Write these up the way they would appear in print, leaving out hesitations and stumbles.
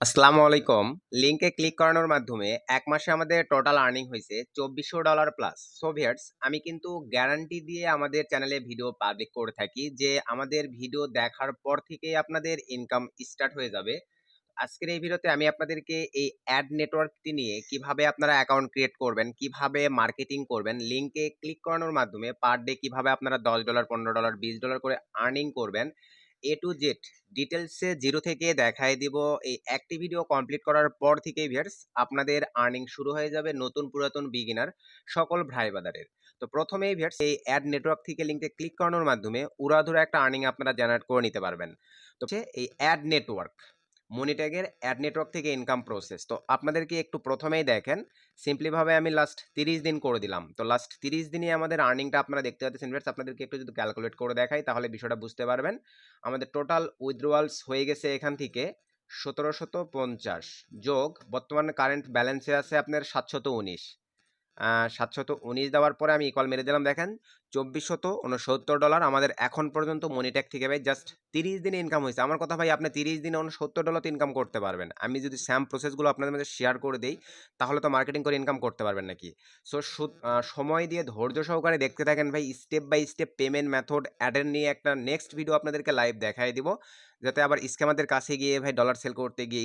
আসসালামু আলাইকুম। লিংকে ক্লিক করানোর মাধ্যমে এক মাসে আমাদের টোটাল আর্নিং হয়েছে $2400 প্লাস। সো ভিউয়ার্স, আমি কিন্তু গ্যারান্টি দিয়ে আমাদের চ্যানেলে ভিডিও পাবলিক করে থাকি যে আমাদের ভিডিও দেখার পর থেকেই আপনাদের ইনকাম স্টার্ট হয়ে যাবে। আজকের এই ভিডিওতে আমি আপনাদেরকে এই অ্যাড নেটওয়ার্কটি নিয়ে কিভাবে আপনারা অ্যাকাউন্ট ক্রিয়েট করবেন, কিভাবে মার্কেটিং করবেন, লিংকে ক্লিক করানোর মাধ্যমে পার ডে কিভাবে আপনারা $10, $15, $20 করে আর্নিং করবেন, এ টু জেড ডিটেলসে জিরো থেকে দেখাই দিব। এই একটি ভিডিও কমপ্লিট করার পর থেকেই ভিউয়ার্স আপনাদের আর্নিং শুরু হয়ে যাবে নতুন পুরাতন বিগিনার সকল ভাই বাদারের। তো প্রথমেই ভিউয়ার্স এই অ্যাড নেটওয়ার্ক থেকে লিংকে ক্লিক করানোর মাধ্যমে উড়াধুরা একটা আর্নিং আপনারা জেনারেট করে নিতে পারবেন। তো এই অ্যাড নেটওয়ার্ক মনিট্যাগের অ্যাড নেটওয়ার্ক থেকে ইনকাম প্রসেস তো আপনাদেরকে একটু প্রথমেই দেখেন সিম্পলিভাবে আমি লাস্ট 30 দিন করে দিলাম। তো লাস্ট 30 দিনই আমাদের আর্নিংটা আপনারা দেখতে পাচ্ছেন ভিউয়ার্স। আপনাদেরকে একটু যদি ক্যালকুলেট করে দেখাই তাহলে বিষয়টা বুঝতে পারবেন। আমাদের টোটাল উইথড্রয়ালস হয়ে গেছে এখান থেকে 1750 যোগ বর্তমানে কারেন্ট ব্যালেন্সে আছে আপনার 719। 719 দেওয়ার পরে আমি ইকুয়াল মেরে দিলাম। দেখেন $2469 আমাদের এখন পর্যন্ত মনিট্যাগ থেকে ভাই জাস্ট 30 দিনে ইনকাম হয়েছে। আমার কথা ভাই, আপনি 30 দিনে $69 তো ইনকাম করতে পারবেন। আমি যদি স্যাম প্রসেসগুলো আপনাদের মধ্যে শেয়ার করে দেই তাহলে তো মার্কেটিং করে ইনকাম করতে পারবেন নাকি? সো সময় দিয়ে ধৈর্য সহকারে দেখতে থাকেন ভাই। Step by step payment method অ্যাডের নিয়ে একটা নেক্সট ভিডিও আপনাদেরকে লাইভ দেখাই দিব, যাতে আবার স্ক্যামারদের কাছে গিয়ে ভাই ডলার সেল করতে গিয়ে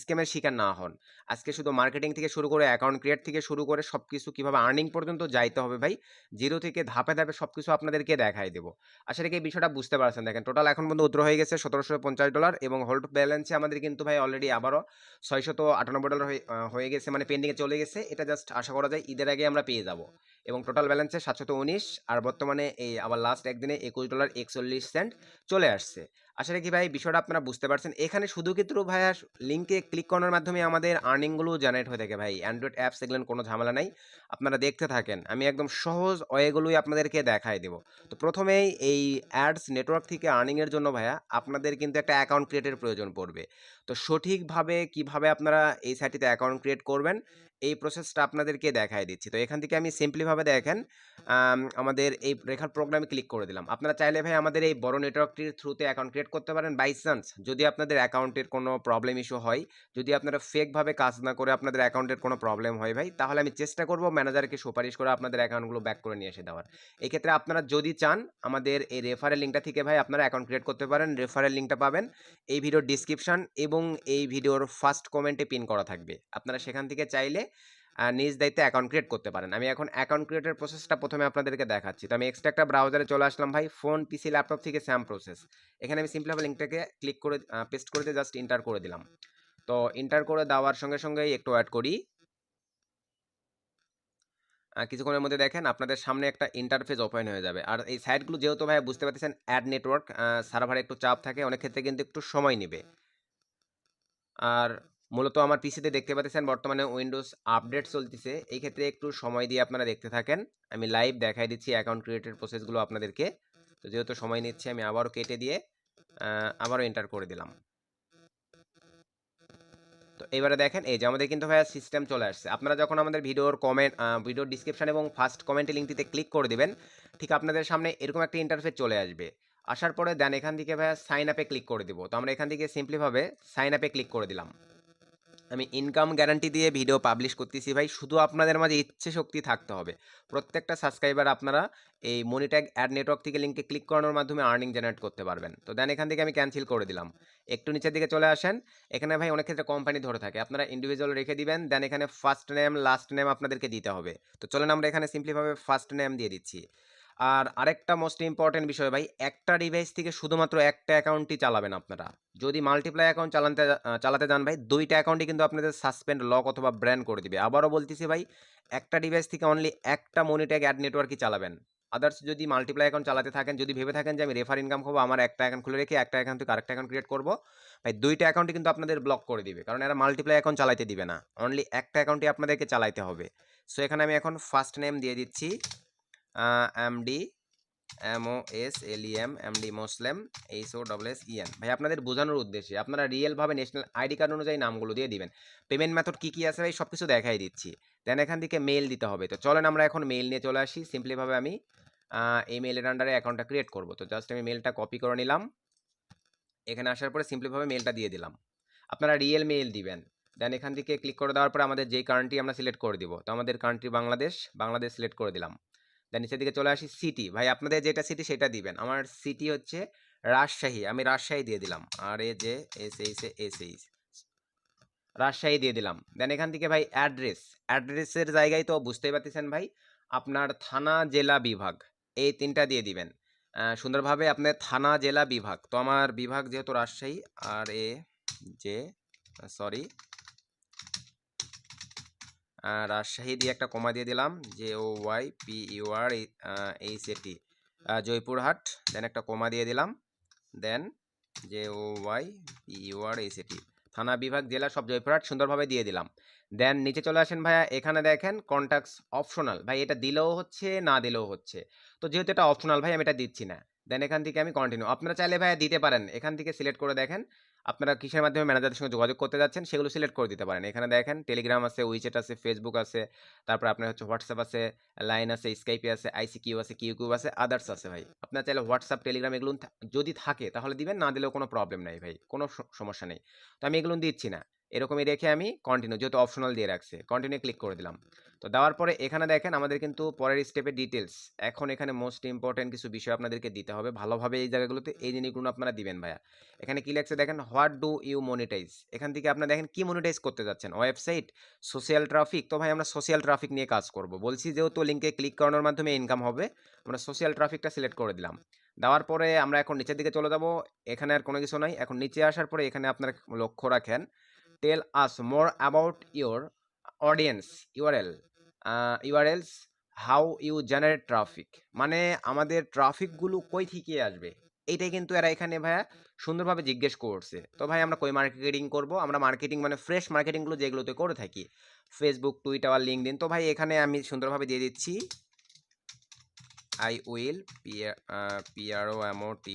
স্ক্যামের শিকার না হন। আজকে শুধু মার্কেটিং থেকে শুরু করে অ্যাকাউন্ট ক্রিয়েট থেকে শুরু করে সবকিছু কিভাবে আর্নিং পর্যন্ত যাইতে হবে ভাই, জিরো থেকে ধাপে ধাপে সবকিছু আপনাদেরকে দেখাই দেবো। আশা রাখি এই বিষয়টা বুঝতে পারছেন। দেখেন টোটাল এখন পর্যন্ত উদ্র হয়ে গেছে $1750 এবং হোল্ড ব্যালেন্সে আমাদের কিন্তু ভাই অলরেডি আবারও $698 হয়ে গেছে, মানে পেন্ডিংয়ে চলে গেছে। এটা জাস্ট আশা করা যায় ঈদের আগে আমরা পেয়ে যাব। এবং টোটাল ব্যালেন্সে 719, আর বর্তমানে এই আবার লাস্ট একদিনে $21.41 চলে আসছে। আশা রাখি ভাই বিষয়টা আপনারা বুঝতে পারছেন। এখানে শুধু কিন্তু ভাইয়া লিঙ্কে ক্লিক করার মাধ্যমে আমাদের আর্নিংগুলো জেনারেট হয়ে থাকে ভাই। অ্যান্ড্রয়েড অ্যাপস এগুলো কোনো ঝামেলা নাই। আপনারা দেখতে থাকেন, আমি একদম সহজ ওয়েগুলোই আপনাদেরকে দেখাই দেবো। তো প্রথমেই এই অ্যাডস নেটওয়ার্ক থেকে আর্নিংয়ের জন্য ভাইয়া আপনাদের কিন্তু একটা অ্যাকাউন্ট ক্রিয়েটের প্রয়োজন পড়বে। তো সঠিকভাবে কিভাবে আপনারা এই সাইটটিতে অ্যাকাউন্ট ক্রিয়েট করবেন এই প্রসেসটা আপনাদেরকে দেখাই দিচ্ছি। তো এখান থেকে আমি সিম্পলিভাবে দেখেন আমাদের এই রেখার প্রোগ্রামে ক্লিক করে দিলাম। আপনারা চাইলে ভাই আমাদের এই বড় নেটওয়ার্কটির থ্রুতে অ্যাকাউন্ট ক্রিয়েট করতে পারেন। বাই চান্স যদি আপনাদের অ্যাকাউন্টের কোনো প্রবলেম ইস্যু হয়, যদি আপনারা ফেকভাবে কাজ না করে আপনাদের অ্যাকাউন্টের কোনো প্রবলেম হয় ভাই, তাহলে আমি চেষ্টা করব ম্যানেজারকে সুপারিশ করে আপনাদের অ্যাকাউন্টগুলো ব্যাক করে নিয়ে এসে দেওয়ার। এক্ষেত্রে আপনারা যদি চান আমাদের এই রেফারেল লিঙ্কটা থেকে ভাই আপনারা অ্যাকাউন্ট ক্রিয়েট করতে পারেন। রেফারেল লিঙ্কটা পাবেন এই ভিডিওর ডিসক্রিপশন এবং এই ভিডিওর ফার্স্ট কমেন্টে পিন করা থাকবে। আপনারা সেখান থেকে চাইলে নিজ দায়িত্বে অ্যাকাউন্ট ক্রিয়েট করতে পারেন। আমি এখন অ্যাকাউন্ট ক্রিয়েটের প্রসেসটা প্রথমে আপনাদেরকে দেখাচ্ছি। তো আমি এক্সট্রা একটা ব্রাউজারে চলে আসলাম ভাই, ফোন, পিসি, ল্যাপটপ থেকে স্যাম প্রসেস। এখানে আমি সিম্পলি লিঙ্কটাকে ক্লিক করে পেস্ট করে দিয়ে জাস্ট এন্টার করে দিলাম। তো এন্টার করে দেওয়ার সঙ্গে সঙ্গেই একটু ওয়েট করি। কিছুক্ষণের মধ্যে দেখেন আপনাদের সামনে একটা ইন্টারফেস ওপেন হয়ে যাবে। আর এই সাইটগুলো যেহেতু ভাই বুঝতে পারতেছেন অ্যাড নেটওয়ার্ক, সার্ভারে একটু চাপ থাকে, অনেক ক্ষেত্রে কিন্তু একটু সময় নেবে। আর মূলত আমার পিসিতে দেখতে পাচ্ছেন বর্তমানে উইন্ডোজ আপডেট চলতেছে, এই ক্ষেত্রে একটু সময় দিয়ে আপনারা দেখতে থাকেন। আমি লাইভ দেখাই দিচ্ছি অ্যাকাউন্ট ক্রিয়েটের প্রসেসগুলো আপনাদেরকে। তো যেহেতু সময় নিচ্ছে আমি আবারও কেটে দিয়ে আবারও এন্টার করে দিলাম। তো এবারে দেখেন এই যে আমাদের কিন্তু ভাইয়া সিস্টেম চলে আসছে। আপনারা যখন আমাদের ভিডিওর ডিসক্রিপশন এবং ফার্স্ট কমেন্টে লিঙ্কটিতে ক্লিক করে দিবেন, ঠিক আপনাদের সামনে এরকম একটা ইন্টারফেস চলে আসবে। আসার পরে দেন এখান থেকে ভাইয়া সাইন আপে ক্লিক করে দিব। তো আমরা এখান থেকে সিম্পলিভাবে সাইন আপে ক্লিক করে দিলাম। আমি ইনকাম গ্যারান্টি দিয়ে ভিডিও পাবলিশ করতেছি ভাই, শুধু আপনাদের মাঝে ইচ্ছে শক্তি থাকতে হবে। প্রত্যেকটা সাবস্ক্রাইবার আপনারা এই মনিট্যাগ অ্যাড নেটওয়ার্ক থেকে লিঙ্কে ক্লিক করানোর মাধ্যমে আর্নিং জেনারেট করতে পারবেন। তো দেন এখান থেকে আমি ক্যান্সেল করে দিলাম। একটু নিচের দিকে চলে আসেন। এখানে ভাই অনেক ক্ষেত্রে কোম্পানি ধরে থাকে, আপনারা ইন্ডিভিজুয়াল রেখে দিবেন। দেন এখানে ফার্স্ট নেম লাস্ট নেম আপনাদেরকে দিতে হবে। তো চলেন আমরা এখানে সিম্পলিভাবে ফার্স্ট নেম দিয়ে দিচ্ছি। আর আরেকটা মোস্ট ইম্পর্টেন্ট বিষয় ভাই, একটা ডিভাইস থেকে শুধুমাত্র একটা অ্যাকাউন্টই চালাবেন আপনারা। যদি মাল্টিপ্লাই অ্যাকাউন্ট চালাতে যান ভাই, দুইটা অ্যাকাউন্টই কিন্তু আপনাদের সাসপেন্ড, লক অথবা ব্র্যান্ড করে দিবে। আবারও বলতেছি ভাই, একটা ডিভাইস থেকে অনলি একটা মনিট্যাগ অ্যাড নেটওয়ার্কই চালাবেন। আদার্স যদি মাল্টিপ্লাই অ্যাকাউন্ট চালাতে থাকেন, যদি ভেবে থাকেন যে আমি রেফার ইনকাম করবো, আমার একটা অ্যাকাউন্ট খুলে রেখে একটা অ্যাকাউন্ট থেকে আরেকটা অ্যাকাউন্ট ক্রিয়েট করবো, ভাই দুইটা অ্যাকাউন্টই কিন্তু আপনাদের ব্লক করে দিবে, কারণ এরা মাল্টিপ্লাই অ্যাকাউন্ট চালাইতে দিবে না। অনলি একটা অ্যাকাউন্টই আপনাদেরকে চালাইতে হবে। সো এখানে আমি এখন ফার্স্ট নেম দিয়ে দিচ্ছি MD MOSLEM, MD Moslem, HOSSEN। ভাই আপনাদের বোঝানোর উদ্দেশ্যে আপনারা রিয়েলভাবে ন্যাশনাল আইডি কার্ড অনুযায়ী নামগুলো দিয়ে দিবেন। পেমেন্ট মেথড কী কী আছে ভাই সব কিছু দেখাই দিচ্ছি। দেন এখান থেকে মেল দিতে হবে। তো চলেন আমরা এখন মেল নিয়ে চলে আসি। সিম্পলিভাবে আমি এই মেলের আন্ডারে অ্যাকাউন্টটা ক্রিয়েট করব। তো জাস্ট আমি মেলটা কপি করে নিলাম। এখানে আসার পরে সিম্পলিভাবে মেলটা দিয়ে দিলাম। আপনারা রিয়েল মেইল দিবেন। দেন এখান থেকে ক্লিক করে দেওয়ার পরে আমাদের যেই কান্ট্রি আমরা সিলেক্ট করে দিব, তো আমাদের কান্ট্রি বাংলাদেশ, বাংলাদেশ সিলেক্ট করে দিলাম। দেন নিচের দিকে চলে আসি, সিটি ভাই আপনাদের যেটা সিটি সেটা দিবেন। আমার সিটি হচ্ছে রাজশাহী, আমি রাজশাহী দিয়ে দিলাম, আর এ যে এস রাজশাহী দিয়ে দিলাম। দেন এখান থেকে ভাই অ্যাড্রেসের জায়গায় তো বুঝতেই পারতেছেন ভাই, আপনার থানা জেলা বিভাগ এই তিনটা দিয়ে দিবেন সুন্দরভাবে। আপনার থানা জেলা বিভাগ, তো আমার বিভাগ যেহেতু রাজশাহী, আর এ যে সরি রাজশাহী দিয়ে একটা কমা দিয়ে দিলাম, JOYPURHAT জয়পুরহাট, দেন একটা কমা দিয়ে দিলাম, দেন JOYPURHAT থানা বিভাগ জেলা সব জয়পুরহাট সুন্দরভাবে দিয়ে দিলাম। দেন নিচে চলে আসেন ভাইয়া, এখানে দেখেন কন্ট্যাক্টস অপশনাল, ভাই এটা দিলেও হচ্ছে না দিলেও হচ্ছে, তো যেহেতু এটা অপশনাল ভাই আমি এটা দিচ্ছি না। দেন এখান থেকে আমি কন্টিনিউ, আপনারা চাইলে ভাইয়া দিতে পারেন, এখান থেকে সিলেক্ট করে দেখেন আপনারা কিসের মাধ্যমে ম্যানেজারের সঙ্গে যোগাযোগ করতে যাচ্ছেন সেগুলো সিলেক্ট করে দিতে পারেন। এখানে দেখেন টেলিগ্রাম আছে, উইচ্যাট আছে, ফেসবুক আছে, তারপর আপনার হচ্ছে হোয়াটসঅ্যাপ আছে, লাইন আছে, স্কাইপে আছে, ICQ আছে, কিউকিউব আছে, আদার্স আছে ভাই। আপনারা চাইলে হোয়াটসঅ্যাপ টেলিগ্রাম এগুলো যদি থাকে তাহলে দিবেন, না দিলেও কোনো প্রবলেম নাই ভাই, কোনো সমস্যা নেই। তো আমি এগুলো দিচ্ছি না, এরকমই রেখে আমি কন্টিনিউ, যেহেতু অপশনাল দিয়ে রাখছে, কন্টিনিউ ক্লিক করে দিলাম। তো দেওয়ার পরে এখানে দেখেন আমাদের কিন্তু পরের স্টেপে ডিটেলস, এখন এখানে মোস্ট ইম্পর্টেন্ট কিছু বিষয় আপনাদেরকে দিতে হবে ভালোভাবে, এই জায়গাগুলোতে এই জিনিসগুলো আপনারা দিবেন ভাইয়া। এখানে কি লেখছে দেখেন, হোয়াট ডু ইউ মনিটাইজ, এখান থেকে আপনারা দেখেন কি মনিটাইজ করতে যাচ্ছেন, ওয়েবসাইট, সোশ্যাল ট্রাফিক। তো ভাই আমরা সোশ্যাল ট্রাফিক নিয়ে কাজ করব, বলছি যেহেতু লিঙ্কে ক্লিক করানোর মাধ্যমে ইনকাম হবে, আমরা সোশ্যাল ট্রাফিকটা সিলেক্ট করে দিলাম। দেওয়ার পরে আমরা এখন নিচের দিকে চলে যাব, এখানে আর কোনো কিছু নাই। এখন নিচে আসার পরে এখানে আপনারা লক্ষ্য রাখেন, tell us more about your audience URLs, how you generate traffic, মানে আমাদের ট্রাফিকগুলো কই থেকে আসবে, এইটাই কিন্তু এরা এখানে ভাইয়া সুন্দরভাবে জিজ্ঞেস করছে। তো ভাই আমরা কই মার্কেটিং করব, আমরা মার্কেটিং মানে ফ্রেশ মার্কেটিংগুলো যেগুলোতে করে থাকি, ফেসবুক, টুইটার, লিঙ্কডইন। তো ভাই এখানে আমি সুন্দরভাবে দিয়ে দিচ্ছি, I will PROMOT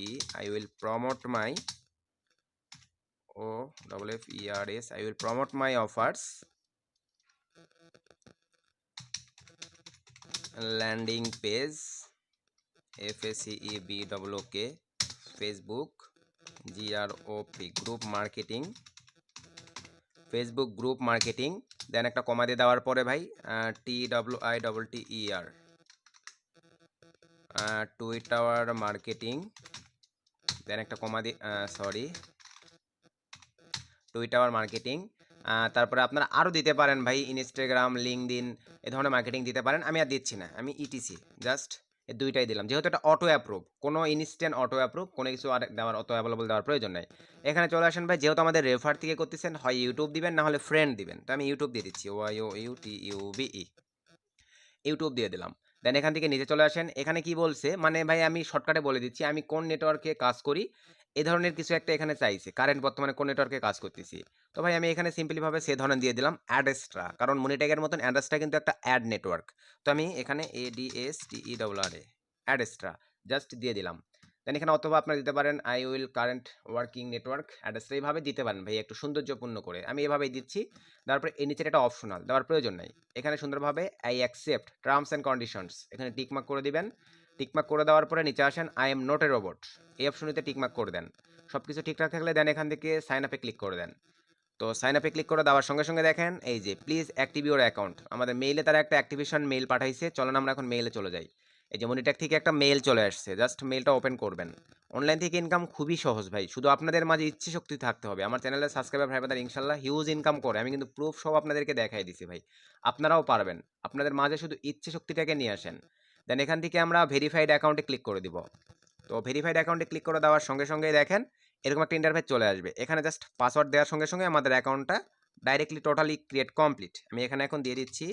I will promote my OFFERS I will promote my offers landing page FACEBOOK Facebook group marketing Facebook group marketing, দেন একটা কমা দিয়ে দেওয়ার পরে ভাই TWITTER টুইটার মার্কেটিং, দেন একটা কমা দিয়ে টুইটার মার্কেটিং। তারপরে আপনারা আরও দিতে পারেন ভাই, ইনস্টাগ্রাম, লিঙ্কডইন এ ধরনের মার্কেটিং দিতে পারেন, আমি আর দিচ্ছি না, আমি ইটিসি জাস্ট এই দুইটাই দিলাম, যেহেতু এটা অটো অ্যাপ্রুভ, কোনো ইনস্ট্যান্ট অটো অ্যাপ্রুভ, কোনো কিছু আর দেওয়ার অটো অ্যাভেলেবল দেওয়ার প্রয়োজন নাই। এখানে চলে আসেন ভাই, যেহেতু আমাদের রেফার থেকে করতেছেন, হয় ইউটিউব দিবেন না হলে ফ্রেন্ড দিবেন, তো আমি ইউটিউব দিয়ে দিচ্ছি, YOUTUBE ইউটিউব দিয়ে দিলাম। দেন এখান থেকে নিচে চলে আসেন, এখানে কি বলছে, মানে ভাই আমি শর্টকাটে বলে দিচ্ছি আমি কোন নেটওয়ার্কে কাজ করি, এই ধরনের কিছু একটা এখানে চাইছে, কারেন্ট বর্তমানে কোন নেটওয়ার্কে কাজ করতেছি। তো ভাই আমি এখানে সিম্পলিভাবে সে ধরনের দিয়ে দিলাম অ্যাডেস্ট্রা, কারণ মনিট্যাগের মতন অ্যাডেস্ট্রা কিন্তু একটা অ্যাড নেটওয়ার্ক, তো আমি এখানে ADSTERA অ্যাডেস্ট্রা জাস্ট দিয়ে দিলাম। দেন এখানে অথবা আপনারা দিতে পারেন I will current working network অ্যাড্রেসটা, এইভাবে দিতে পারেন ভাই একটু সৌন্দর্যপূর্ণ করে, আমি এভাবেই দিচ্ছি। তারপরে এই নিচের এটা অপশনাল দেওয়ার প্রয়োজন নাই, এখানে সুন্দরভাবে I accept terms and conditions, এখানে টিকমার্ক করে দিবেন। টিকমার্ক করে দেওয়ার পরে নিচে আসেন, I am not a robot, এই অপশনটিতে টিকমার্ক করে দেন। সব কিছু ঠিকঠাক থাকলে দেন এখান থেকে সাইন আপে ক্লিক করে দেন। তো সাইন আপে ক্লিক করে দেওয়ার সঙ্গে সঙ্গে দেখেন এই যে প্লিজ অ্যাক্টিভ ইউর অ্যাকাউন্ট, আমাদের মেইলে তারা একটা অ্যাক্টিভেশন মেইল পাঠাইছে, চলেন আমরা এখন মেইলে চলে যাই। এই যে মনিট্যাগ থেকে একটা মেইল চলে আসছে, জাস্ট মেইলটা ওপেন করবেন। অনলাইন থেকে ইনকাম খুবই সহজ ভাই, শুধু আপনাদের মাঝে ইচ্ছে শক্তি থাকতে হবে। আমার চ্যানেলের সাবস্ক্রাইবার ভাই বোনেরা ইনশাল্লাহ হিউজ ইনকাম করে, আমি কিন্তু প্রুফ সব আপনাদেরকে দেখাই দিছি ভাই, আপনারাও পারবেন, আপনাদের মাঝে শুধু ইচ্ছে শক্তিটাকে নিয়ে আসেন। দেন এখান থেকে আমরা ভেরিফাইড অ্যাকাউন্টে ক্লিক করে দিব। তো ভেরিফাইড অ্যাকাউন্টে ক্লিক করে দেওয়ার সঙ্গে সঙ্গেই দেখেন এরকম একটা ইন্টারফেস চলে আসবে, এখানে জাস্ট পাসওয়ার্ড দেওয়ার সঙ্গে সঙ্গে আমাদের অ্যাকাউন্টটা ডাইরেক্টলি টোটালি ক্রিয়েট কমপ্লিট। আমি এখানে এখন দিয়ে দিচ্ছি,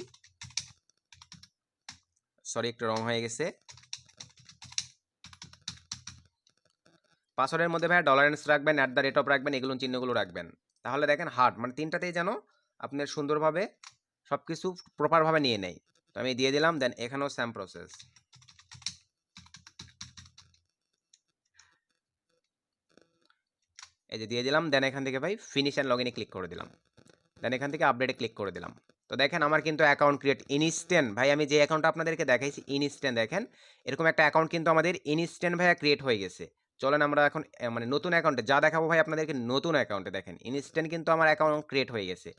সরি একটু রং হয়ে গেছে, পাসওয়ার্ডের মধ্যে ভাই $, রাখবেন, @ রাখবেন, এগুলো চিহ্নগুলো রাখবেন, তাহলে দেখেন হার্ট মানে তিনটাতেই যেন আপনার সুন্দরভাবে সব কিছু প্রপারভাবে নিয়ে নেয়। তো আমি দিয়ে দিলাম, দেন এখানেও সেম প্রসেস, এই যে দিয়ে দিলাম। দেন এখান থেকে ভাই ফিনিশ অ্যান্ড লগ ইনে ক্লিক করে দিলাম। দেন এখান থেকে আপডেটে ক্লিক করে দিলাম। তো দেখেন আমার কিন্তু অ্যাকাউন্ট ক্রিয়েট ইনস্ট্যান্ট, ভাই আমি যে অ্যাকাউন্টটা আপনাদেরকে দেখাইছি ইনস্ট্যান্ট, দেখেন এরকম একটা অ্যাকাউন্ট কিন্তু আমাদের ইনস্ট্যান্ট ভাইয়া ক্রিয়েট হয়ে গেছে। চলেন আমরা এখন মানে নতুন অ্যাকাউন্টে যা দেখাবো ভাই আপনাদেরকে, নতুন অ্যাকাউন্টে দেখেন ইনস্ট্যান্ট কিন্তু আমার অ্যাকাউন্ট ক্রিয়েট হয়ে গেছে।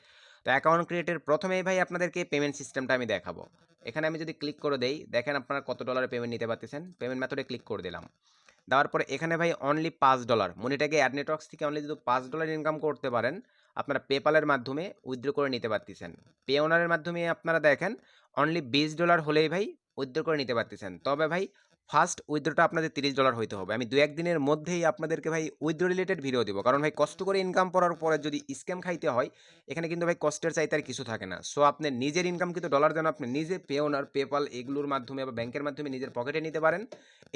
তো অ্যাকাউন্ট ক্রিয়েটের প্রথমেই ভাই আপনাদেরকে পেমেন্ট সিস্টেমটা আমি দেখাবো। এখানে আমি যদি ক্লিক করে দেই, দেখেন আপনারা কত ডলারের পেমেন্ট নিতে পারতেছেন। পেমেন্ট মেথডে ক্লিক করে দিলাম। দেওয়ার পরে এখানে ভাই অনলি $5 মনিটাকে অ্যাড নেটওয়ার্কস থেকে অনলি যদি $5 ইনকাম করতে পারেন, আপনারা পেপালের মাধ্যমে উইথড্র করে নিতে পারতেছেন। পে ওনারের মাধ্যমে আপনারা দেখেন অনলি $20 হলেই ভাই উইথড্র করে নিতে পারতেছেন। তবে ভাই ফার্স্ট উইথড্রটা আপনাদের $30 হইতে হবে। আমি 2-1 দিনের মধ্যেই আপনাদেরকে ভাই উইথড্র রিলেটেড ভিডিও দিব, কারণ ভাই কষ্ট করে ইনকাম করার পরে যদি স্ক্যাম খাইতে হয়, এখানে কিন্তু ভাই কষ্টের চাইতে আর কিছু থাকে না। সো আপনার নিজের ইনকাম কিন্তু ডলার যেন আপনি নিজে পে ওনার পেপাল এগুলোর মাধ্যমে বা ব্যাংকের মাধ্যমে নিজের পকেটে নিতে পারেন।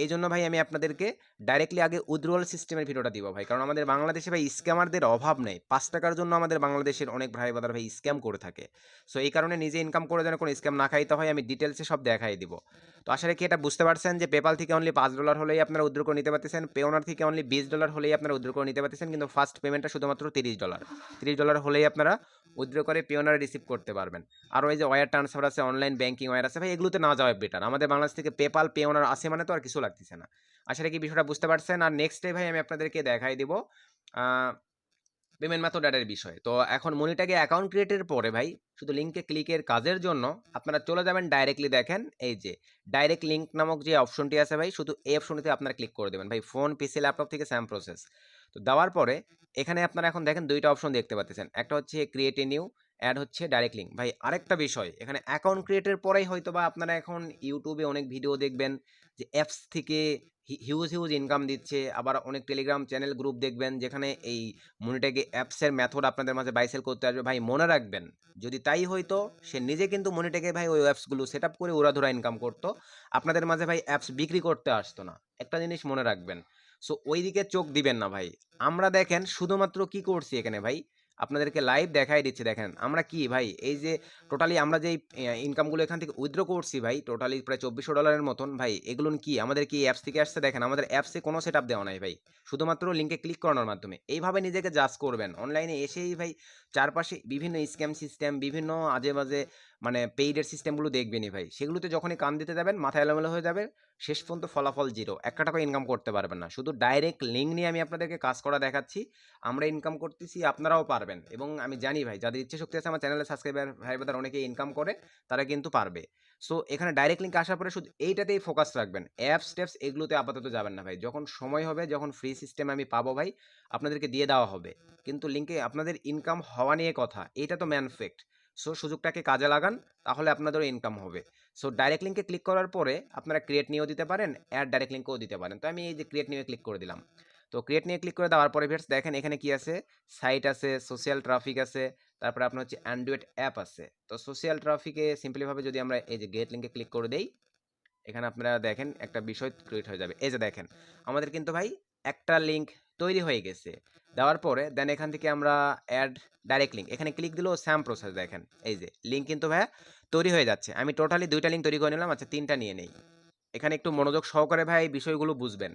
এই জন্য ভাই আমি আপনাদেরকে ডাইরেক্টলি আগে উইথড্রয়াল সিস্টেমের ভিডিওটা দিব ভাই, কারণ আমাদের বাংলাদেশে ভাই স্ক্যামারদের অভাব নেই। 5 টাকার জন্য আমাদের বাংলাদেশের অনেক ভাই বাদার ভাই স্ক্যাম করে থাকে। সো এই কারণে নিজে ইনকাম করে যেন কোনো স্ক্যাম না খাইতে হয়, আমি ডিটেলসে সব দেখাই দিব। তো আশা রাখি এটা বুঝতে পারছেন যে পেপাল থেকে অনলি $5 হলেই আপনারা উইথড্র করে নিতে পারতেছেন, পেওনার থেকে অনলি $20 হলেই আপনারা উইথড্র করে নিতে পারতেছেন, কিন্তু ফার্স্ট পেমেন্টটা শুধুমাত্র $30। $30 হলেই আপনারা উইথড্র করে পেওনারে রিসিভ করতে পারবেন। আর ওই যে ওয়ার ট্রান্সফার আছে, অনলাইন ব্যাংকিং ওয়ার আছে ভাই, এগুলোতে না যাওয়া বেটার। আমাদের বাংলাদেশ থেকে পেপাল পেওনার আছে মানে তো আর কিছু লাগতেছে না। আশা রাখি বিষয়টা বুঝতে পারছেন। আর নেক্সট ডে ভাই আমি আপনাদেরকে দেখাই দিব পেমেন্ট মেথড অ্যাডের বিষয়। তো এখন মনিটাকে অ্যাকাউন্ট ক্রিয়েটের পরে ভাই শুধু লিঙ্কে ক্লিকের কাজের জন্য আপনারা চলে যাবেন ডাইরেক্টলি, দেখেন এই যে ডাইরেক্ট লিঙ্ক নামক যে অপশনটি আছে ভাই, শুধু এই অপশনটিতে আপনারা ক্লিক করে দেবেন ভাই। ফোন, পিসি, ল্যাপটপ থেকে সেম প্রসেস। তো দেওয়ার পরে এখানে আপনারা এখন দেখেন দুইটা অপশন দেখতে পাচ্ছেন, একটা হচ্ছে ক্রিয়েট এ নিউ, অ্যাড হচ্ছে ডাইরেক্ট লিঙ্ক। ভাই আরেকটা বিষয়, এখানে অ্যাকাউন্ট ক্রিয়েটের পরেই হয়তো বা আপনারা এখন ইউটিউবে অনেক ভিডিও দেখবেন যে অ্যাপস থেকে হিউজ হিউজ ইনকাম দিচ্ছে, আবার অনেক টেলিগ্রাম চ্যানেল গ্রুপ দেখবেন যেখানে এই মনিটাকে অ্যাপসের মেথড আপনাদের মাঝে বাইসেল করতে আসবে। ভাই মনে রাখবেন, যদি তাই হইতো সে নিজে কিন্তু মনিটাকে ভাই ওই অ্যাপসগুলো সেট আপ করে উড়াধুরা ইনকাম করতো, আপনাদের মাঝে ভাই অ্যাপস বিক্রি করতে আসতো না। একটা জিনিস মনে রাখবেন। সো ওই দিকে চোখ দিবেন না ভাই। আমরা দেখেন শুধুমাত্র কি করছি এখানে ভাই, আপনাদেরকে লাইভ দেখাই দিচ্ছি। দেখেন আমরা কি ভাই, এই যে টোটালি আমরা যেই ইনকামগুলো এখান থেকে উইথড্র করছি ভাই, টোটালি প্রায় $2400 মতন ভাই, এগুলো কি আমাদের কি অ্যাপস থেকে আসছে? দেখেন আমাদের অ্যাপসে কোনো সেট আপ দেওয়া নাই ভাই, শুধুমাত্র লিঙ্কে ক্লিক করানোর মাধ্যমে। এইভাবে নিজেকে জাজ করবেন। অনলাইনে এসেই ভাই চারপাশে বিভিন্ন স্ক্যাম সিস্টেম, বিভিন্ন আজে বাজে মানে পেইডের সিস্টেমগুলো দেখবেনই ভাই, সেগুলোতে যখনই কান দিতে যাবেন মাথা এলোমেলো হয়ে যাবে, শেষ পর্যন্ত ফলাফল জিরো, একটা টাকা ইনকাম করতে পারবেন না। শুধু ডাইরেক্ট লিঙ্ক নিয়ে আমি আপনাদেরকে কাজ করা দেখাচ্ছি, আমরা ইনকাম করতেছি, আপনারাও পারবেন। এবং আমি জানি ভাই যাদের ইচ্ছে শক্তি আছে, আমার চ্যানেলে সাবস্ক্রাইবার ভাই বোনেরা অনেকে ইনকাম করে, তারা কিন্তু পারবে। সো এখানে ডাইরেক্ট লিঙ্ক আসার পরে শুধু এইটাতেই ফোকাস রাখবেন, অ্যাপস টেপস এগুলোতে আপাতত যাবেন না ভাই। যখন সময় হবে, যখন ফ্রি সিস্টেম আমি পাবো ভাই, আপনাদেরকে দিয়ে দেওয়া হবে। কিন্তু লিঙ্কে আপনাদের ইনকাম হওয়া নিয়ে কথা, এইটা তো ম্যান ফ্যাক্ট। সো সুযোগটাকে কাজে লাগান, তাহলে আপনাদেরও ইনকাম হবে। সো ডাইরেক্ট লিঙ্কে ক্লিক করার পরে আপনারা ক্রিয়েট নিয়েও দিতে পারেন, অ্যাড ডাইরেক্ট লিঙ্কও দিতে পারেন। তো আমি এই যে ক্রিয়েট নিয়ে ক্লিক করে দিলাম। তো ক্রিয়েট নিয়ে ক্লিক করে দেওয়ার পরে ভিউয়ার্স দেখেন এখানে কি আছে, সাইট আছে, সোশ্যাল ট্রাফিক আছে, তারপরে আপনার হচ্ছে অ্যান্ড্রয়েড অ্যাপ আছে। তো সোশ্যাল ট্রাফিকে সিম্পলিভাবে যদি আমরা এই যে গেট লিঙ্কে ক্লিক করে দেই, এখানে আপনারা দেখেন একটা বিষয় ক্রিয়েট হয়ে যাবে। এই যে দেখেন আমাদের কিন্তু ভাই একটা লিঙ্ক তৈরি হয়ে গেছে। দেওয়ার পরে দেন এখান থেকে আমরা অ্যাড ডাইরেক্ট লিঙ্ক, এখানে ক্লিক দিলেও সেম প্রসেস। দেখেন এই যে লিঙ্ক কিন্তু ভাইয়া তৈরি হয়ে যাচ্ছে। আমি টোটালি 2টা লিঙ্ক তৈরি করে নিলাম, আচ্ছা 3টা নিয়ে নেই। এখানে একটু মনোযোগ সহকারে ভাই বিষয়গুলো বুঝবেন।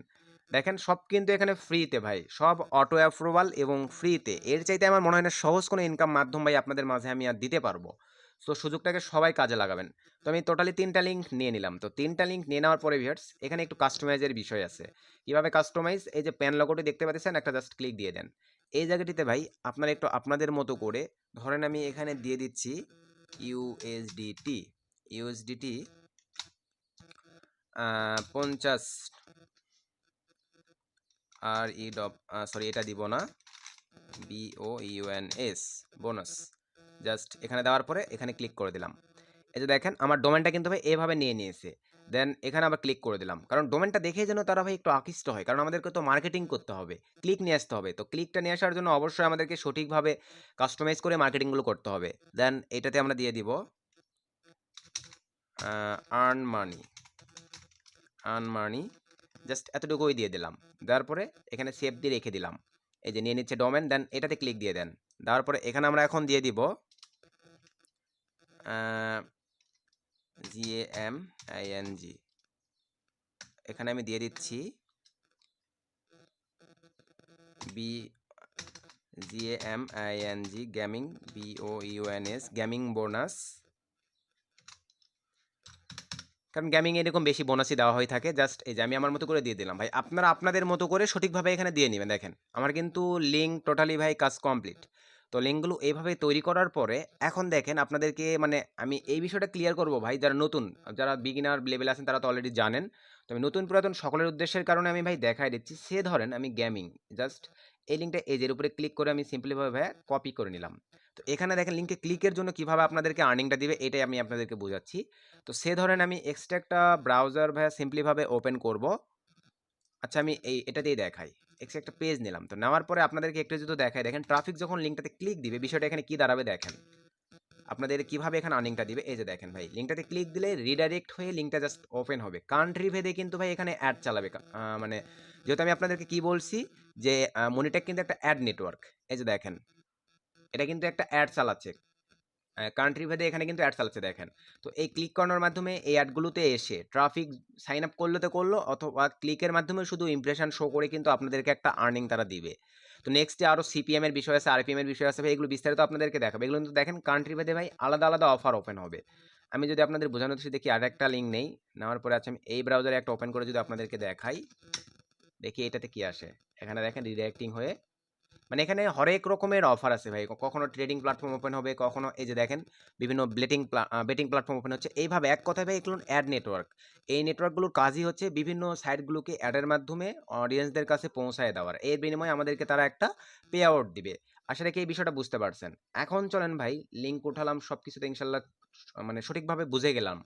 দেখেন সব কিন্তু এখানে ফ্রিতে ভাই, সব অটো অ্যাপ্রুভাল এবং ফ্রিতে। এর চাইতে আমার মনে হয় না সহজ কোনো ইনকাম মাধ্যম ভাই আপনাদের মাঝে আমি আর দিতে পারবো। তো সুযোগটাকে সবাই কাজে লাগাবেন। তো আমি টোটালি 3টা লিঙ্ক নিয়ে নিলাম। তো 3টা লিঙ্ক নিয়ে নেওয়ার পরে ভিউয়ার্স এখানে একটু কাস্টমাইজের বিষয় আছে। কিভাবে কাস্টমাইজ, এই যে পেন লোগোটি দেখতে পাচ্ছেন, একটা জাস্ট ক্লিক দিয়ে দেন। এই জায়গাটিতে ভাই আপনারা একটু আপনাদের মতো করে ধরেন, আমি এখানে দিয়ে দিচ্ছি ইউএসডিটি, ইউএসডিটি 50 আর ই ডব, সরি এটা দিব না, BOUNS বোনাস। জাস্ট এখানে দেওয়ার পরে এখানে ক্লিক করে দিলাম। এই যে দেখেন আমার ডোমেনটা কিন্তু ভাই এভাবে নিয়ে নিয়েছে। দেন এখানে আবার ক্লিক করে দিলাম, কারণ ডোমেনটা দেখে যেন তারা ভাই একটু আকৃষ্ট হয়, কারণ আমাদেরকে তো মার্কেটিং করতে হবে, ক্লিক নিয়ে আসতে হবে। তো ক্লিকটা নিয়ে আসার জন্য অবশ্যই আমাদেরকে সঠিকভাবে কাস্টমাইজ করে মার্কেটিংগুলো করতে হবে। দেন এটাতে আমরা দিয়ে দিব earn money, earn money, just এতটুকুই দিয়ে দিলাম। দেওয়ার পরে এখানে সেভ দিয়ে রেখে দিলাম। এই যে নিয়ে নিচ্ছে ডোমেন, দেন এটাতে ক্লিক দিয়ে দেন। দেওয়ার পরে এখানে আমরা এখন দিয়ে দিব GAMING, এখানে আমি দিয়ে দিচ্ছি GAMING gaming, BOUNS gaming bonus কারণ গেমিং এরকম বেশি বোনাসই দেওয়া হয়ে থাকে। জাস্ট এই যে আমি আমার মতো করে দিয়ে দিলাম ভাই। আপনারা আপনাদের মতো করে সঠিকভাবে এখানে দিয়ে নিবেন। দেখেন আমার কিন্তু লিঙ্ক টোটালি ভাই কাজ কমপ্লিট। তো লিঙ্কগুলো এইভাবে তৈরি করার পরে এখন দেখেন আপনাদেরকে মানে আমি এই বিষয়টা ক্লিয়ার করব ভাই, যারা নতুন, যারা বিগিনার লেভেলে আছেন তারা তো অলরেডি জানেন। তো আমি নতুন পুরাতন সকলের উদ্দেশ্যের কারণে আমি ভাই দেখাই দিচ্ছি। সে ধরেন আমি গেমিং জাস্ট এই লিঙ্কটা এজের উপরে ক্লিক করে আমি সিম্পলিভাবে ভাই কপি করে নিলাম। তো এখানে দেখেন লিঙ্কে ক্লিকের জন্য কিভাবে আপনাদেরকে আর্নিংটা দিবে এটাই আমি আপনাদেরকে বোঝাচ্ছি। তো সে ধরেন আমি এক্সট্রা একটা ব্রাউজার ভাইয়া সিম্পলিভাবে ওপেন করব। আচ্ছা আমি এটা দিয়েই দেখাই। এক্সট্রা একটা পেজ নিলাম। তো নেওয়ার পরে আপনাদেরকে একটু যদি দেখাই, দেখেন ট্রাফিক যখন লিঙ্কটাতে ক্লিক দিবে বিষয়টা এখানে কি দাঁড়াবে দেখেন। আপনাদের কিভাবে এখানে আর্নিংটা দিবে এই যে দেখেন ভাই, লিঙ্কটাতে ক্লিক দিলে রিডাইরেক্ট হয়ে লিঙ্কটা জাস্ট ওপেন হবে। কান্ট্রি ভেদে কিন্তু ভাই এখানে অ্যাড চালাবে। মানে যেহেতু আমি আপনাদেরকে কি বলছি যে মনিটেক কিন্তু একটা অ্যাড নেটওয়ার্ক। এই যে দেখেন এটা কিন্তু একটা অ্যাড চালাচ্ছে। কান্ট্রি ভেদে এখানে কিন্তু অ্যাড চালাচ্ছে দেখেন। তো এই ক্লিক করানোর মাধ্যমে এই অ্যাডগুলোতে এসে ট্রাফিক সাইন আপ করলে তো করলো, অথবা ক্লিকের মাধ্যমে শুধু ইমপ্রেশন শো করে কিন্তু আপনাদেরকে একটা আর্নিং তারা দিবে। তো নেক্সটে আরও সিপিএম এর বিষয় আছে, আরপিএম এর বিষয় আছে ভাই, এগুলো বিস্তারিত আপনাদেরকে দেখাবে। এগুলো কিন্তু দেখেন কান্ট্রি ভেদে ভাই আলাদা আলাদা অফার ওপেন হবে। আমি যদি আপনাদের বোঝানোর চেষ্টা দেখি আর একটা লিঙ্ক নেই, নেওয়ার পরে আছে আমি এই ব্রাউজারে একটা ওপেন করে যদি আপনাদেরকে দেখাই, দেখি এটাতে কি আসে। এখানে দেখেন রিডাইরেক্টিং হয়ে মানে এখানে হরেক রকমের অফার আছে ভাই। কখনো ট্রেডিং প্ল্যাটফর্ম ওপেন হবে, কখনো এই যে দেখেন বিভিন্ন বেটিং প্ল্যাটফর্ম ওপেন হচ্ছে। এইভাবে এক কথায় ভাই এগুলো অ্যাড নেটওয়ার্ক। এই নেটওয়ার্কগুলোর কাজই হচ্ছে বিভিন্ন সাইটগুলোকে অ্যাডের মাধ্যমে অডিয়েন্সদের কাছে পৌঁছায় দেওয়ার। এর বিনিময়ে আমাদেরকে তারা একটা পে আউট দিবে। আশা রাখি এই বিষয়টা বুঝতে পারছেন। এখন চলেন ভাই লিঙ্ক উঠালাম, সব কিছুতে ইনশাল্লাহ মানে সঠিকভাবে বুঝে গেলাম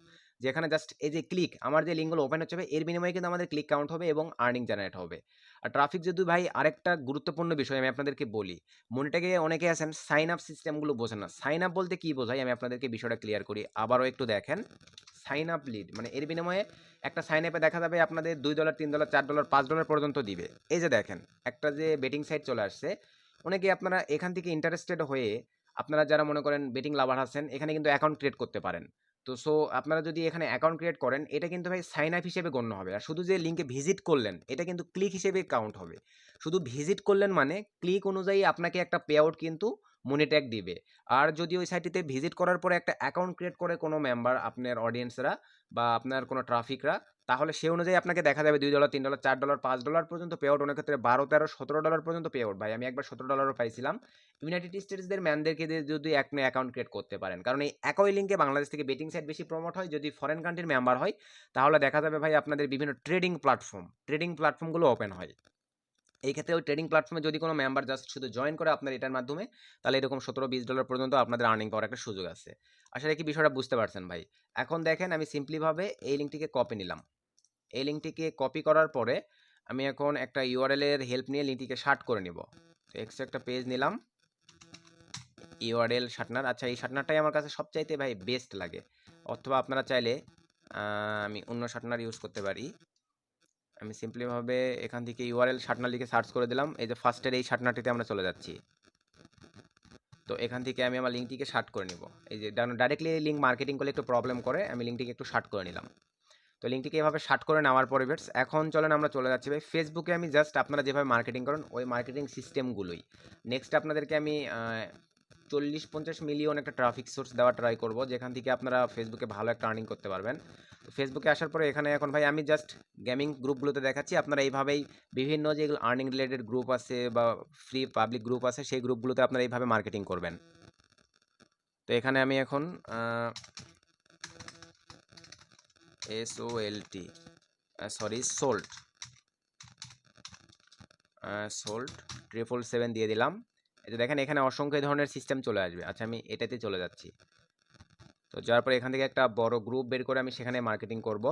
যে এখানে জাস্ট এই যে ক্লিক, আমার যে লিঙ্কগুলো ওপেন হচ্ছে ভাই এর বিনিময়ে কিন্তু আমাদের ক্লিক কাউন্ট হবে এবং আর্নিং জেনারেট হবে। আর ট্রাফিক যদি ভাই আরেকটা গুরুত্বপূর্ণ বিষয় আমি আপনাদেরকে বলি, মনিটাকে অনেকে আছেন সাইন আপ সিস্টেমগুলো বোঝেন না। সাইন আপ বলতে কি বোঝাই আমি আপনাদেরকে বিষয়টা ক্লিয়ার করি। আবারও একটু দেখেন, সাইন আপ লিড মানে এর বিনিময়ে একটা সাইন আপে দেখা যাবে আপনাদের $2 $3 $4 $5 পর্যন্ত দিবে। এই যে দেখেন একটা যে বেটিং সাইট চলে আসছে, অনেকে আপনারা এখান থেকে ইন্টারেস্টেড হয়ে আপনারা যারা মনে করেন বেটিং লাভার আছেন এখানে কিন্তু অ্যাকাউন্ট ক্রিয়েট করতে পারেন। তো সো আপনারা যদি এখানে অ্যাকাউন্ট ক্রিয়েট করেন এটা কিন্তু ভাই সাইন আপ হিসেবে গণ্য হবে। আর শুধু যে লিঙ্কে ভিজিট করলেন এটা কিন্তু ক্লিক হিসেবে কাউন্ট হবে। শুধু ভিজিট করলেন মানে ক্লিক অনুযায়ী আপনাকে একটা পে আউট কিন্তু মনিট্যাগ দিবে। আর যদি ওই সাইটটিতে ভিজিট করার পরে একটা অ্যাকাউন্ট ক্রিয়েট করে কোনো মেম্বার আপনার অডিয়েন্সরা বা আপনার কোনো ট্রাফিকরা, তাহলে সে অনুযায়ী আপনাকে দেখা যাবে $2 $3 $4 $5 পর্যন্ত পে আউট, অনেক ক্ষেত্রে 12 13 $17 পর্যন্ত পে আউট। ভাই আমি একবার $17 পাইছিলাম। ইউনাইটেড স্টেটসদের ম্যানদেরকে দিয়ে যদি আপনি অ্যাকাউন্ট ক্রিয়েট করতে পারেন, কারণ এই একই লিঙ্কে বাংলাদেশ থেকে বেটিং সাইট বেশি প্রমোট হয়। যদি ফরেন কান্ট্রির মেম্বার হয় তাহলে দেখা যাবে ভাই আপনাদের বিভিন্ন ট্রেডিং প্ল্যাটফর্মগুলো ওপেন হয়। এই ক্ষেত্রে ওই ট্রেডিং প্ল্যাটফর্মে যদি কোনো মেম্বার জাস্ট শুধু জয়েন করে আপনার এটার মাধ্যমে, তাহলে এরকম $17-20 পর্যন্ত আপনাদের আর্নিং করার একটা সুযোগ আছে। আশা রাখি বিষয়টা বুঝতে পারছেন ভাই। এখন দেখেন আমি সিম্পলিভাবে এই লিঙ্কটিকে কপি নিলাম। এই লিঙ্কটিকে কপি করার পরে আমি এখন একটা ইউআরএল এর হেল্প নিয়ে লিঙ্কটিকে শার্ট করে নিব। তো এক্সট্রা একটা পেজ নিলাম, ইউআরএল শার্টনার। আচ্ছা এই শার্টনারটাই আমার কাছে সবচাইতে ভাই বেস্ট লাগে, অথবা আপনারা চাইলে আমি অন্য শার্টনার ইউজ করতে পারি। আমি সিম্পলিভাবে এখান থেকে ইউআরএল শার্টনার লিখে সার্চ করে দিলাম। এই যে ফার্স্টের এই শার্টনারটিতে আমরা চলে যাচ্ছি। তো এখান থেকে আমি আমার লিঙ্কটিকে শার্ট করে নিব। এই যে ডাইরেক্টলি লিঙ্ক মার্কেটিং করলে একটু প্রবলেম করে, আমি লিঙ্কটিকে একটু শার্ট করে নিলাম। তো লিঙ্কটিকে এভাবে শার্ট করে নেওয়ার পরে বেটস এখন চলেন আমরা চলে যাচ্ছি ভাই ফেসবুকে। আমি জাস্ট আপনারা যেভাবে মার্কেটিং করেন ওই মার্কেটিং সিস্টেমগুলোই নেক্সট আপনাদেরকে আমি 40-50 মিলিয়ন একটা ট্রাফিক সোর্স দেওয়া ট্রাই করব, যেখান থেকে আপনারা ফেসবুকে ভালো একটা আর্নিং করতে পারবেন। তো ফেসবুকে আসার পরে এখানে এখন ভাই আমি জাস্ট গেমিং গ্রুপগুলোতে দেখাচ্ছি, আপনারা এইভাবেই বিভিন্ন যেগুলো আর্নিং রিলেটেড গ্রুপ আছে বা ফ্রি পাবলিক গ্রুপ আছে সেই গ্রুপগুলোতে আপনারা এইভাবে মার্কেটিং করবেন। তো এখানে আমি এখন SOLT সরি সোল্ট 777 দিয়ে দিলাম। এই যে দেখেন এখানে অসংখ্য ধরনের সিস্টেম চলে আসবে। আচ্ছা আমি এটাতে চলে যাচ্ছি। তো যাওয়ার পরে এখান থেকে একটা বড় গ্রুপ বের করে আমি সেখানে মার্কেটিং করব।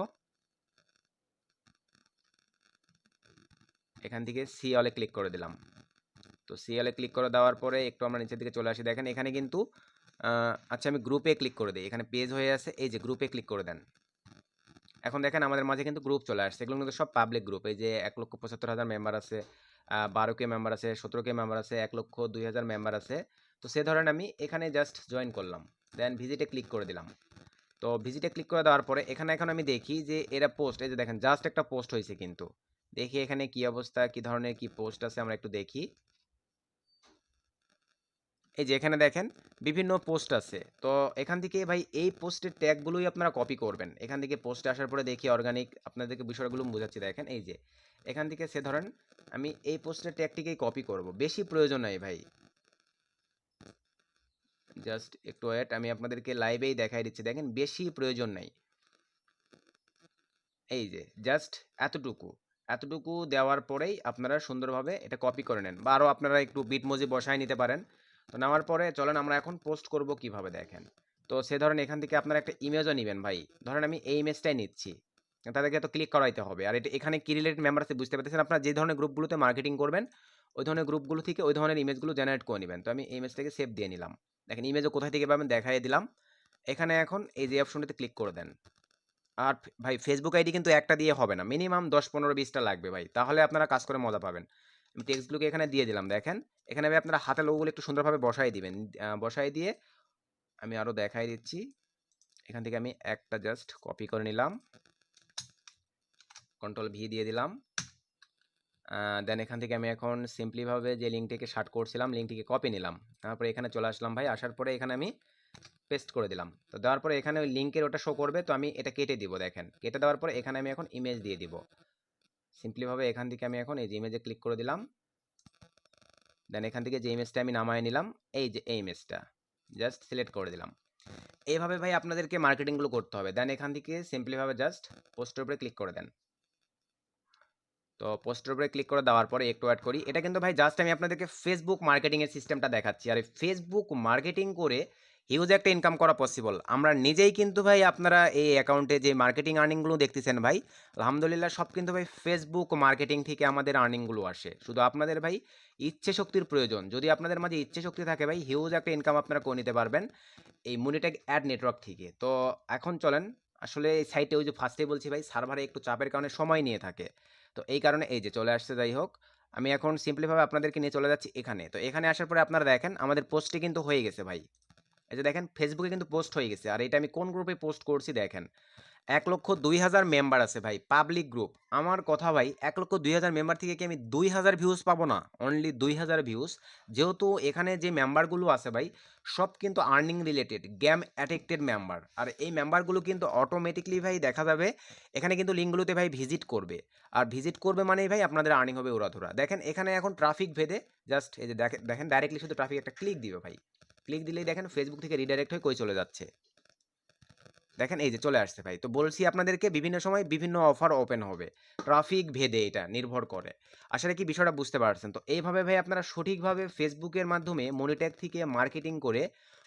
এখান থেকে সি অলে ক্লিক করে দিলাম। তো সি অলে ক্লিক করে দেওয়ার পরে একটু আমরা নিচের দিকে চলে আসি, দেখেন এখানে কিন্তু আচ্ছা আমি গ্রুপে ক্লিক করে দিই। এখানে পেজ হয়ে আছে, এই যে গ্রুপে ক্লিক করে দেন। এখন দেখেন আমাদের মাঝে কিন্তু গ্রুপ চলে আসছে, এগুলো কিন্তু সব পাবলিক গ্রুপ। এই যে 1,75,000 মেম্বার আছে, 12K মেম্বার আছে, 17K মেম্বার আছে, 1,02,000 মেম্বার আছে। তো সে ধরেন আমি এখানে জাস্ট জয়েন করলাম, দেন ভিজিটে ক্লিক করে দিলাম। তো ভিজিটে ক্লিক করে দেওয়ার পরে এখানে এখন আমি দেখি যে এরা পোস্ট, এই যে দেখেন জাস্ট একটা পোস্ট হয়েছে, কিন্তু দেখি এখানে কি অবস্থা, কি ধরনের কি পোস্ট আছে আমরা একটু দেখি। এই যে এখানে দেখেন বিভিন্ন পোস্ট আছে। তো এখান থেকে ভাই এই পোস্টের ট্যাগগুলোই আপনারা কপি করবেন। এখান থেকে পোস্টে আসার পরে দেখি অর্গানিক আপনাদেরকে বিষয়গুলো বোঝাচ্ছি দেখেন এই যে এখান থেকে সে ধরেন আমি এই পোস্টের ট্যাগটিকেই কপি করব। বেশি প্রয়োজন নাই ভাই। জাস্ট একটু ওয়েট, আমি আপনাদেরকে লাইভেই দেখাই দিচ্ছি দেখেন বেশি প্রয়োজন নাই। এই যে জাস্ট এতটুকু দেওয়ার পরেই আপনারা সুন্দরভাবে এটা কপি করে নেন বা আরও আপনারা একটু বিটমোজি বসায় নিতে পারেন। তো নেওয়ার পরে চলেন আমরা এখন পোস্ট করব কিভাবে দেখেন। তো সে ধরেন এখান থেকে আপনারা একটা ইমেজও নেবেন ভাই। ধরেন আমি এই ইমেজটাই নিচ্ছি, তাদেরকে তো ক্লিক করাইতে হবে। আর এটা এখানে কি রিলেটেড মেম্বার আছে বুঝতে পারতেছেন। আপনারা যে ধরনের গ্রুপগুলোতে মার্কেটিং করবেন ওই ধরনের গ্রুপগুলো থেকে ওই ধরনের ইমেজগুলো জেনারেট করে নেবেন। তো আমি এই ইমেজটাকে সেভ দিয়ে নিলাম। দেখেন ইমেজও কোথায় থেকে পাবেন দেখাই দিলাম। এখানে এখন এই যে অপশনটাতে ক্লিক করে দেন। আর ভাই ফেসবুক আইডি কিন্তু একটা দিয়ে হবে না, মিনিমাম 10 15 20টা লাগবে ভাই, তাহলে আপনারা কাজ করে মজা পাবেন। আমি টেক্সটগুলোকে এখানে দিয়ে দিলাম দেখেন। এখানে ভাই আপনারা হাতের লোগোগুলো একটু সুন্দরভাবে বসাই দিবেন। বসাই দিয়ে আমি আরও দেখাই দিচ্ছি। এখান থেকে আমি একটা জাস্ট কপি করে নিলাম, কন্ট্রোল ভি দিয়ে দিলাম। দেন এখান থেকে আমি এখন সিম্পলিভাবে যে লিঙ্কটিকে শার্ট করছিলাম লিঙ্কটিকে কপি নিলাম। তারপরে এখানে চলে আসলাম ভাই, আসার পরে এখানে আমি পেস্ট করে দিলাম। তো দেওয়ার পরে এখানে ওই লিঙ্কের ওটা শো করবে, তো আমি এটা কেটে দিব দেখেন। কেটে দেওয়ার পরে এখানে আমি এখন ইমেজ দিয়ে দিব। সিম্পলিভাবে এখান থেকে আমি এখন এই যে ইমেজে ক্লিক করে দিলাম। দেন এখান থেকে যে ইমেজটা আমি নামায় নিলাম, এই যে এই ইমেজটা জাস্ট সিলেক্ট করে দিলাম। এইভাবে ভাই আপনাদেরকে মার্কেটিংগুলো করতে হবে। দেন এখান থেকে সিম্পলিভাবে জাস্ট পোস্টের উপরে ক্লিক করে দেন। তো পোস্টের উপরে ক্লিক করে দেওয়ার পরে একটু অ্যাড করি। এটা কিন্তু ভাই জাস্ট আমি আপনাদেরকে ফেসবুক মার্কেটিংয়ের সিস্টেমটা দেখাচ্ছি। আর এই ফেসবুক মার্কেটিং করে হিউজ একটা ইনকাম করা পসিবল। আমরা নিজেই কিন্তু ভাই আপনারা এই অ্যাকাউন্টে যে মার্কেটিং আর্নিংগুলো দেখতেছেন ভাই, আলহামদুলিল্লাহ সব কিন্তু ভাই ফেসবুক মার্কেটিং থেকে আমাদের আর্নিংগুলো আসে। শুধু আপনাদের ভাই ইচ্ছে শক্তির প্রয়োজন। যদি আপনাদের মাঝে ইচ্ছে শক্তি থাকে ভাই হিউজ একটা ইনকাম আপনারা করে নিতে পারবেন এই মনিট্যাগ অ্যাড নেটওয়ার্ক থেকে। তো এখন চলেন, আসলে এই সাইটে ওই যে ফার্স্টেই বলছি ভাই সার্ভারে একটু চাপের কারণে সময় নিয়ে থাকে। তো এই কারণে এই যে চলে আসছে। যাই হোক, আমি এখন সিম্পলিভাবে আপনাদেরকে নিয়ে চলে যাচ্ছি এখানে। তো এখানে আসার পরে আপনারা দেখেন আমাদের পোস্টটি কিন্তু হয়ে গেছে ভাই। এই যে দেখেন ফেসবুকে কিন্তু পোস্ট হয়ে গেছে। আর এটা আমি কোন গ্রুপে পোস্ট করছি দেখেন, 1,02,000 মেম্বার আছে ভাই, পাবলিক গ্রুপ। আমার কথা ভাই 1,02,000 মেম্বার থেকে কি আমি 2,000 ভিউজ পাবো না? Only 2,000 views. যেহেতু এখানে যে মেম্বারগুলো আছে ভাই সব কিন্তু earning related game addicted member. আর এই মেম্বারগুলো কিন্তু অটোমেটিকলি ভাই দেখা যাবে এখানে কিন্তু লিঙ্কগুলোতে ভাই ভিজিট করবে। আর ভিজিট করবে মানেই ভাই আপনাদের আর্নিং হবে উড়াধুরা। দেখেন এখানে এখন ট্রাফিক ভেদে জাস্ট এই যে দেখেন ডাইরেক্টলি শুধু ট্রাফিক একটা ক্লিক দিবে ভাই। ক্লিক দিলেই দেখেন ফেসবুক থেকে রিডাইরেক্ট হয়ে কই চলে যাচ্ছে। দেখেন এই যে চলে আসছে ভাই। তো বলছি আপনাদেরকে বিভিন্ন সময় বিভিন্ন অফার ওপেন হবে, ট্রাফিক ভেদে এটা নির্ভর করে। আসলে কি বিষয়টা বুঝতে পারছেন? তো এইভাবে ভাই আপনারা সঠিকভাবে ফেসবুকের মাধ্যমে মনিট্যাগ থেকে মার্কেটিং করে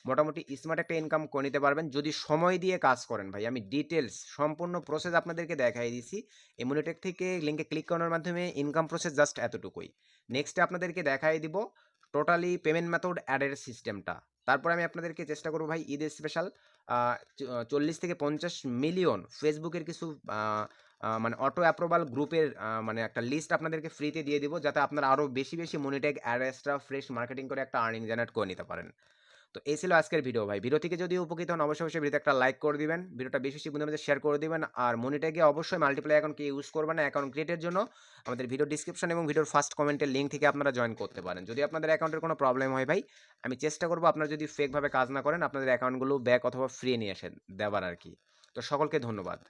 মোটামুটি স্মার্ট একটা ইনকাম করে নিতে পারবেন যদি সময় দিয়ে কাজ করেন ভাই। আমি ডিটেলস সম্পূর্ণ প্রসেস আপনাদেরকে দেখাই দিয়েছি। এই মনিট্যাগ থেকে লিঙ্কে ক্লিক করার মাধ্যমে ইনকাম প্রসেস জাস্ট এতটুকুই। নেক্সটে আপনাদেরকে দেখাই দিব টোটালি পেমেন্ট মেথড অ্যাডের সিস্টেমটা। তারপরে আমি আপনাদেরকে চেষ্টা করবো ভাই ঈদের স্পেশাল 40 থেকে 50 মিলিয়ন ফেসবুকের কিছু মানে অটো অ্যাপ্রুভাল গ্রুপের মানে একটা লিস্ট আপনাদেরকে ফ্রিতে দিয়ে দিব, যাতে আপনারা আরও বেশি বেশি Monetag ad extra fresh marketing করে একটা আর্নিং জেনারেট করে নিতে পারেন। তো এই ছিল আজকের ভিডিও ভাই। ভিডিও থেকে যদি উপকৃত হন অবশ্যই অবশ্যই ভিডিওতে একটা লাইক করে দিবেন, ভিডিওটা বেশি বেশি বন্ধুদের মধ্যে শেয়ার করে দিবেন। আর মনিট্যাগে অবশ্যই মাল্টিপ্লাই অ্যাকাউন্টকে ইউজ করবেন না। অ্যাকাউন্ট ক্রিয়েটের জন্য আমাদের ভিডিও ডিসক্রিপশন এবং ভিডিওর ফার্স্ট কমেন্টের লিঙ্ক থেকে আপনারা জয়েন করতে পারেন। যদি আপনাদের অ্যাকাউন্টের কোনো প্রবলেম হয় ভাই আমি চেষ্টা করবো আপনারা যদি ফেকভাবে কাজ না করেন আপনাদের অ্যাকাউন্টগুলো ব্যাক অথবা ফ্রি নিয়ে আসেন দেওয়ার আর কি। তো সকলকে ধন্যবাদ।